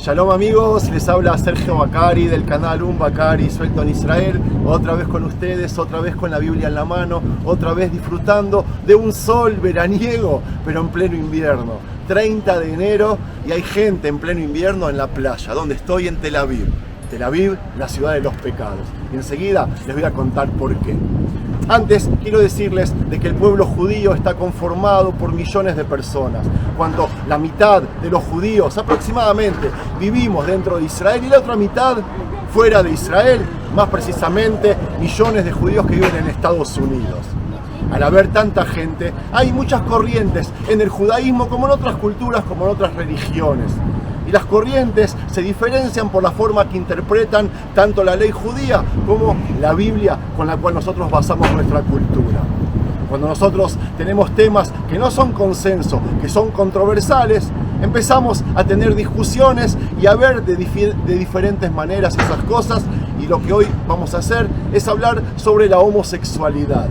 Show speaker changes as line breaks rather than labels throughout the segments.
Shalom amigos, les habla Sergio Bacari del canal Bacari Suelto en Israel. Otra vez con ustedes, otra vez con la Biblia en la mano, otra vez disfrutando de un sol veraniego, pero en pleno invierno. 30 de enero y hay gente en pleno invierno en la playa, donde estoy en Tel Aviv. Tel Aviv, la ciudad de los pecados. Y enseguida les voy a contar por qué. Antes quiero decirles de que el pueblo judío está conformado por millones de personas, cuando la mitad de los judíos aproximadamente vivimos dentro de Israel y la otra mitad fuera de Israel, más precisamente millones de judíos que viven en Estados Unidos. Al haber tanta gente, hay muchas corrientes en el judaísmo como en otras culturas, como en otras religiones. Y las corrientes se diferencian por la forma que interpretan tanto la ley judía como la Biblia con la cual nosotros basamos nuestra cultura. Cuando nosotros tenemos temas que no son consenso, que son controversiales, empezamos a tener discusiones y a ver de diferentes maneras esas cosas. Y lo que hoy vamos a hacer es hablar sobre la homosexualidad.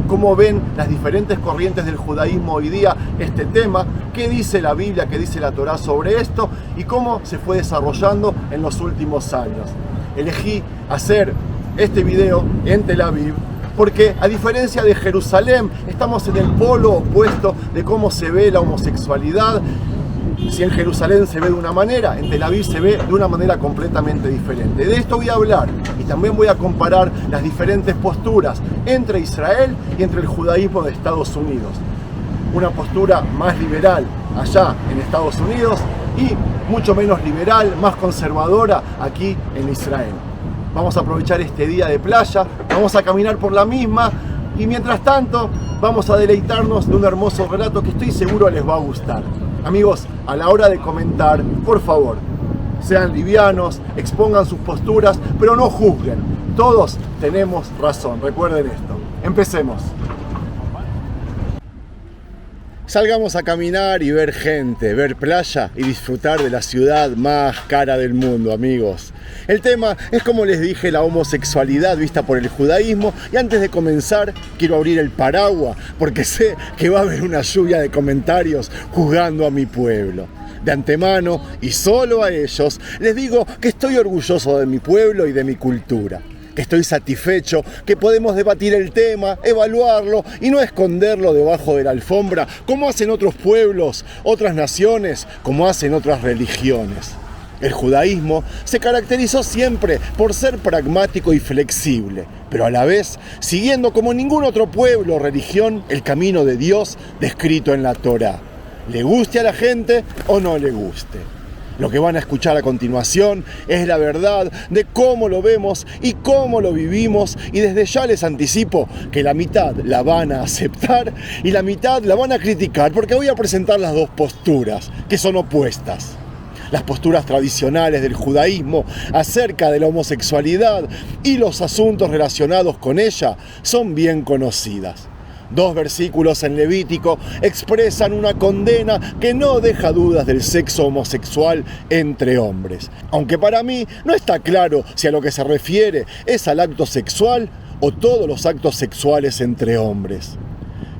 Cómo ven las diferentes corrientes del judaísmo hoy día este tema, qué dice la Biblia, qué dice la Torá sobre esto y cómo se fue desarrollando en los últimos años. Elegí hacer este video en Tel Aviv porque, a diferencia de Jerusalén, estamos en el polo opuesto de cómo se ve la homosexualidad. Si en Jerusalén se ve de una manera, en Tel Aviv se ve de una manera completamente diferente. De esto voy a hablar y también voy a comparar las diferentes posturas entre Israel y entre el judaísmo de Estados Unidos. Una postura más liberal allá en Estados Unidos y mucho menos liberal, más conservadora aquí en Israel. Vamos a aprovechar este día de playa, vamos a caminar por la misma y mientras tanto vamos a deleitarnos de un hermoso relato que estoy seguro les va a gustar. Amigos, a la hora de comentar, por favor, sean livianos, expongan sus posturas, pero no juzguen. Todos tenemos razón, recuerden esto. Empecemos. Salgamos a caminar y ver gente, ver playa y disfrutar de la ciudad más cara del mundo, amigos. El tema es, como les dije, la homosexualidad vista por el judaísmo, y antes de comenzar quiero abrir el paraguas porque sé que va a haber una lluvia de comentarios juzgando a mi pueblo. De antemano, y solo a ellos, les digo que estoy orgulloso de mi pueblo y de mi cultura. Estoy satisfecho que podemos debatir el tema, evaluarlo y no esconderlo debajo de la alfombra como hacen otros pueblos, otras naciones, como hacen otras religiones. El judaísmo se caracterizó siempre por ser pragmático y flexible, pero a la vez siguiendo como ningún otro pueblo o religión el camino de Dios descrito en la Torá. Le guste a la gente o no le guste. Lo que van a escuchar a continuación es la verdad de cómo lo vemos y cómo lo vivimos, y desde ya les anticipo que la mitad la van a aceptar y la mitad la van a criticar, porque voy a presentar las dos posturas, que son opuestas. Las posturas tradicionales del judaísmo acerca de la homosexualidad y los asuntos relacionados con ella son bien conocidas. 2 versículos en Levítico expresan una condena que no deja dudas del sexo homosexual entre hombres. Aunque para mí no está claro si a lo que se refiere es al acto sexual o todos los actos sexuales entre hombres.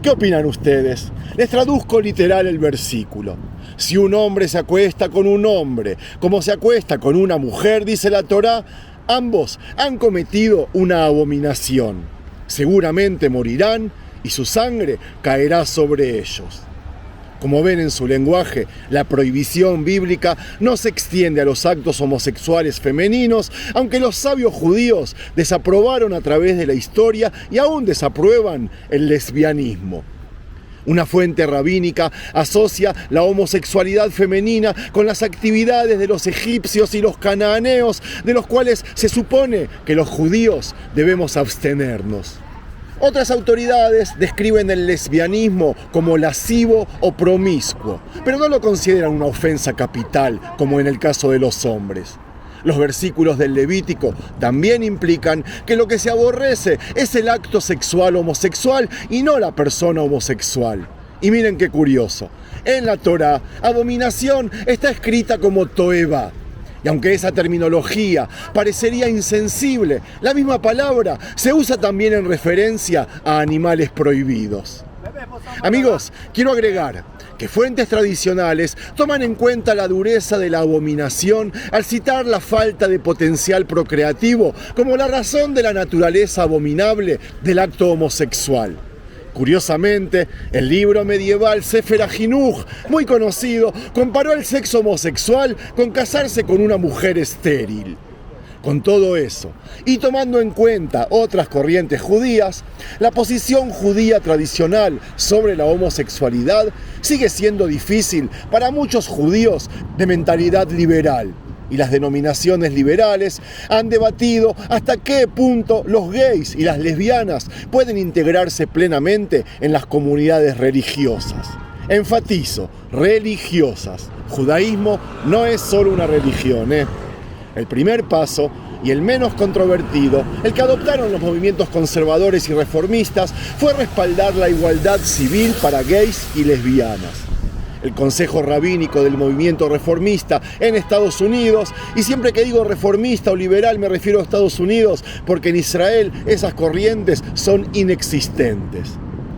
¿Qué opinan ustedes? Les traduzco literal el versículo. Si un hombre se acuesta con un hombre, como se acuesta con una mujer, dice la Torá, ambos han cometido una abominación. Seguramente morirán y su sangre caerá sobre ellos. Como ven en su lenguaje, la prohibición bíblica no se extiende a los actos homosexuales femeninos, aunque los sabios judíos desaprobaron a través de la historia y aún desaprueban el lesbianismo. Una fuente rabínica asocia la homosexualidad femenina con las actividades de los egipcios y los cananeos, de los cuales se supone que los judíos debemos abstenernos. Otras autoridades describen el lesbianismo como lascivo o promiscuo, pero no lo consideran una ofensa capital, como en el caso de los hombres. Los versículos del Levítico también implican que lo que se aborrece es el acto sexual homosexual y no la persona homosexual. Y miren qué curioso, en la Torá, abominación está escrita como toeva. Y aunque esa terminología parecería insensible, la misma palabra se usa también en referencia a animales prohibidos. Amigos, quiero agregar que fuentes tradicionales toman en cuenta la dureza de la abominación al citar la falta de potencial procreativo como la razón de la naturaleza abominable del acto homosexual. Curiosamente, el libro medieval Sefer HaChinuch, muy conocido, comparó el sexo homosexual con casarse con una mujer estéril. Con todo eso, y tomando en cuenta otras corrientes judías, la posición judía tradicional sobre la homosexualidad sigue siendo difícil para muchos judíos de mentalidad liberal. Y las denominaciones liberales han debatido hasta qué punto los gays y las lesbianas pueden integrarse plenamente en las comunidades religiosas. Enfatizo, religiosas. Judaísmo no es solo una religión, El primer paso, y el menos controvertido, el que adoptaron los movimientos conservadores y reformistas, fue respaldar la igualdad civil para gays y lesbianas. El Consejo Rabínico del movimiento reformista en Estados Unidos, y siempre que digo reformista o liberal me refiero a Estados Unidos, porque en Israel esas corrientes son inexistentes.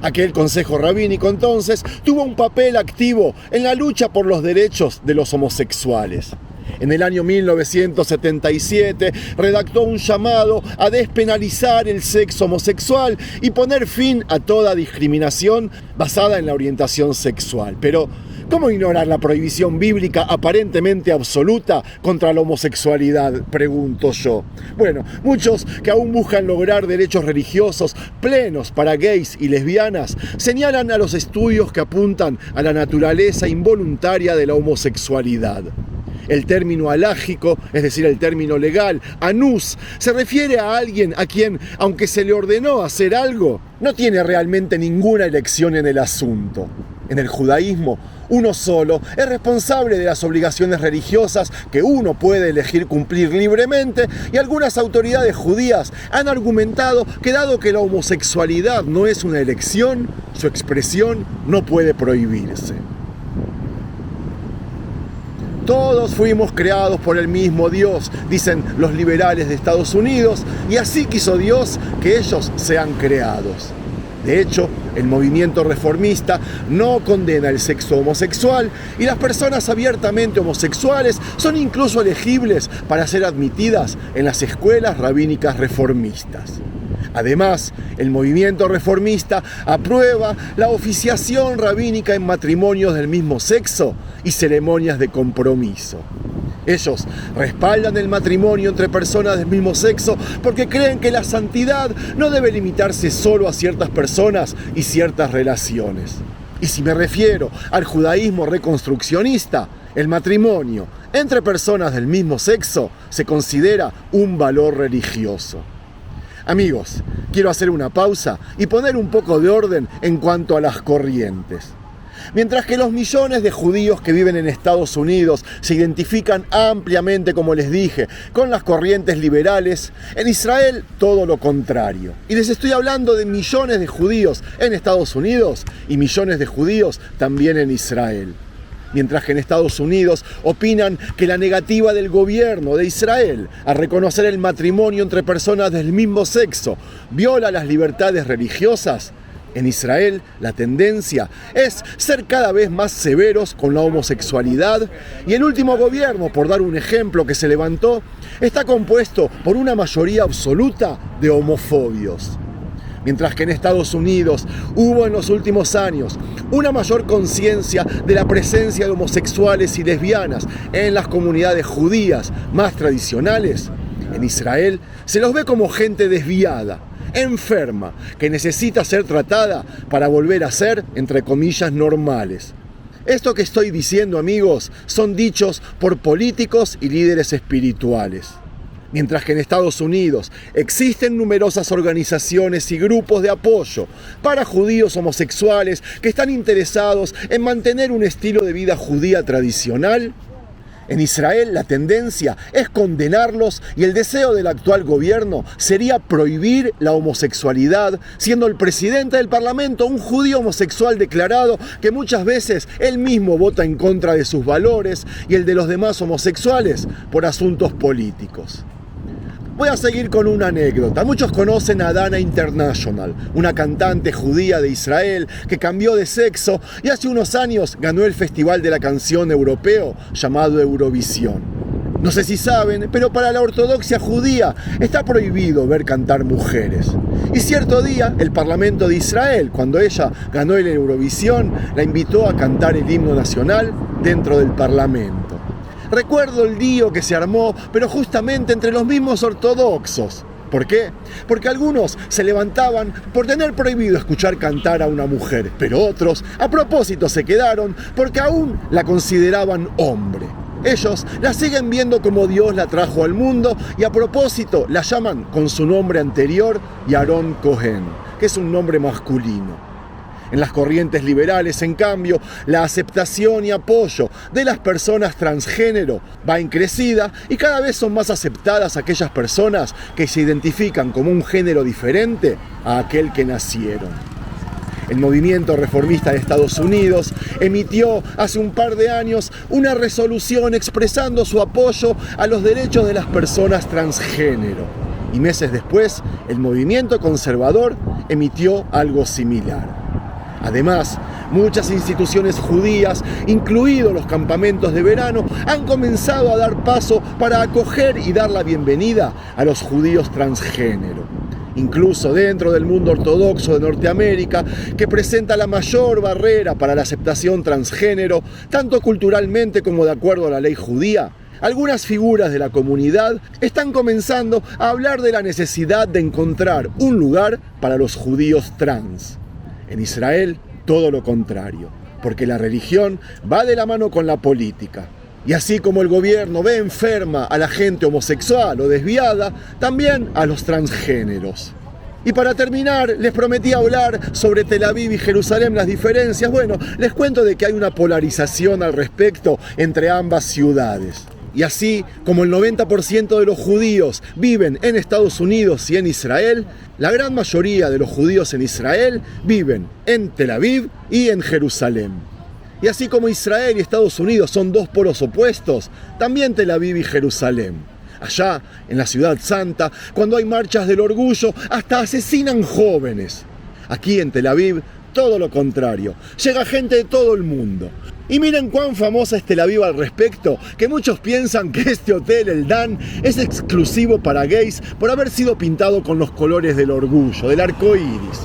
Aquel Consejo Rabínico entonces tuvo un papel activo en la lucha por los derechos de los homosexuales. En el año 1977 redactó un llamado a despenalizar el sexo homosexual y poner fin a toda discriminación basada en la orientación sexual. Pero, ¿cómo ignorar la prohibición bíblica aparentemente absoluta contra la homosexualidad? Pregunto yo. Bueno, muchos que aún buscan lograr derechos religiosos plenos para gays y lesbianas señalan a los estudios que apuntan a la naturaleza involuntaria de la homosexualidad. El término halágico, es decir, el término legal, anus, se refiere a alguien a quien, aunque se le ordenó hacer algo, no tiene realmente ninguna elección en el asunto. En el judaísmo, uno solo es responsable de las obligaciones religiosas que uno puede elegir cumplir libremente, y algunas autoridades judías han argumentado que dado que la homosexualidad no es una elección, su expresión no puede prohibirse. Todos fuimos creados por el mismo Dios, dicen los liberales de Estados Unidos, y así quiso Dios que ellos sean creados. De hecho, el movimiento reformista no condena el sexo homosexual y las personas abiertamente homosexuales son incluso elegibles para ser admitidas en las escuelas rabínicas reformistas. Además, el movimiento reformista aprueba la oficiación rabínica en matrimonios del mismo sexo y ceremonias de compromiso. Ellos respaldan el matrimonio entre personas del mismo sexo porque creen que la santidad no debe limitarse solo a ciertas personas y ciertas relaciones. Y si me refiero al judaísmo reconstruccionista, el matrimonio entre personas del mismo sexo se considera un valor religioso. Amigos, quiero hacer una pausa y poner un poco de orden en cuanto a las corrientes. Mientras que los millones de judíos que viven en Estados Unidos se identifican ampliamente, como les dije, con las corrientes liberales, en Israel todo lo contrario. Y les estoy hablando de millones de judíos en Estados Unidos y millones de judíos también en Israel. Mientras que en Estados Unidos opinan que la negativa del gobierno de Israel a reconocer el matrimonio entre personas del mismo sexo viola las libertades religiosas, en Israel la tendencia es ser cada vez más severos con la homosexualidad, y el último gobierno, por dar un ejemplo que se levantó, está compuesto por una mayoría absoluta de homofobios. Mientras que en Estados Unidos hubo en los últimos años una mayor conciencia de la presencia de homosexuales y lesbianas en las comunidades judías más tradicionales, en Israel se los ve como gente desviada, enferma, que necesita ser tratada para volver a ser, entre comillas, normales. Esto que estoy diciendo, amigos, son dichos por políticos y líderes espirituales. Mientras que en Estados Unidos existen numerosas organizaciones y grupos de apoyo para judíos homosexuales que están interesados en mantener un estilo de vida judía tradicional, en Israel la tendencia es condenarlos, y el deseo del actual gobierno sería prohibir la homosexualidad, siendo el presidente del Parlamento un judío homosexual declarado que muchas veces él mismo vota en contra de sus valores y el de los demás homosexuales por asuntos políticos. voy a seguir con una anécdota. Muchos conocen a Dana International, una cantante judía de Israel que cambió de sexo y hace unos años ganó el Festival de la Canción Europeo llamado Eurovisión. No sé si saben, pero para la ortodoxia judía está prohibido ver cantar mujeres. Y cierto día, el Parlamento de Israel, cuando ella ganó el Eurovisión, la invitó a cantar el himno nacional dentro del Parlamento. Recuerdo el lío que se armó, pero justamente entre los mismos ortodoxos. ¿Por qué? Porque algunos se levantaban por tener prohibido escuchar cantar a una mujer, pero otros a propósito se quedaron porque aún la consideraban hombre. Ellos la siguen viendo como Dios la trajo al mundo y a propósito la llaman con su nombre anterior, Yaron Cohen, que es un nombre masculino. En las corrientes liberales, en cambio, la aceptación y apoyo de las personas transgénero va en crecida y cada vez son más aceptadas aquellas personas que se identifican como un género diferente a aquel que nacieron. El movimiento reformista de Estados Unidos emitió hace un par de años una resolución expresando su apoyo a los derechos de las personas transgénero. Y meses después, el movimiento conservador emitió algo similar. Además, muchas instituciones judías, incluidos los campamentos de verano, han comenzado a dar paso para acoger y dar la bienvenida a los judíos transgénero. Incluso dentro del mundo ortodoxo de Norteamérica, que presenta la mayor barrera para la aceptación transgénero, tanto culturalmente como de acuerdo a la ley judía, algunas figuras de la comunidad están comenzando a hablar de la necesidad de encontrar un lugar para los judíos trans. En Israel, todo lo contrario, porque la religión va de la mano con la política. Y así como el gobierno ve enferma a la gente homosexual o desviada, también a los transgéneros. Y para terminar, les prometí hablar sobre Tel Aviv y Jerusalén, las diferencias. Bueno, les cuento de que hay una polarización al respecto entre ambas ciudades. Y así como el 90% de los judíos viven en Estados Unidos y en Israel, la gran mayoría de los judíos en Israel viven en Tel Aviv y en Jerusalén. Y así como Israel y Estados Unidos son dos polos opuestos, también Tel Aviv y Jerusalén. Allá, en la ciudad santa, cuando hay marchas del orgullo, hasta asesinan jóvenes. Aquí en Tel Aviv, todo lo contrario. Llega gente de todo el mundo. Y miren cuán famosa es Tel Aviv al respecto, que muchos piensan que este hotel, el Dan, es exclusivo para gays por haber sido pintado con los colores del orgullo, del arco iris.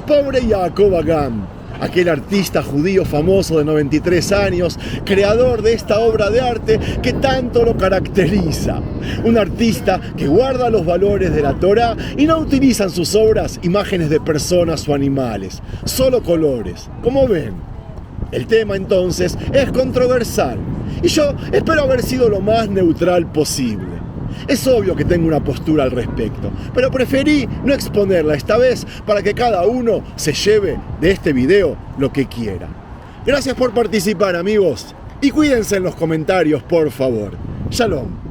Pobre Yaakov Agam, aquel artista judío famoso de 93 años, creador de esta obra de arte que tanto lo caracteriza. Un artista que guarda los valores de la Torá y no utiliza en sus obras imágenes de personas o animales, solo colores, como ven. El tema entonces es controversial y yo espero haber sido lo más neutral posible. Es obvio que tengo una postura al respecto, pero preferí no exponerla esta vez para que cada uno se lleve de este video lo que quiera. Gracias por participar, amigos, y cuídense en los comentarios, por favor. Shalom.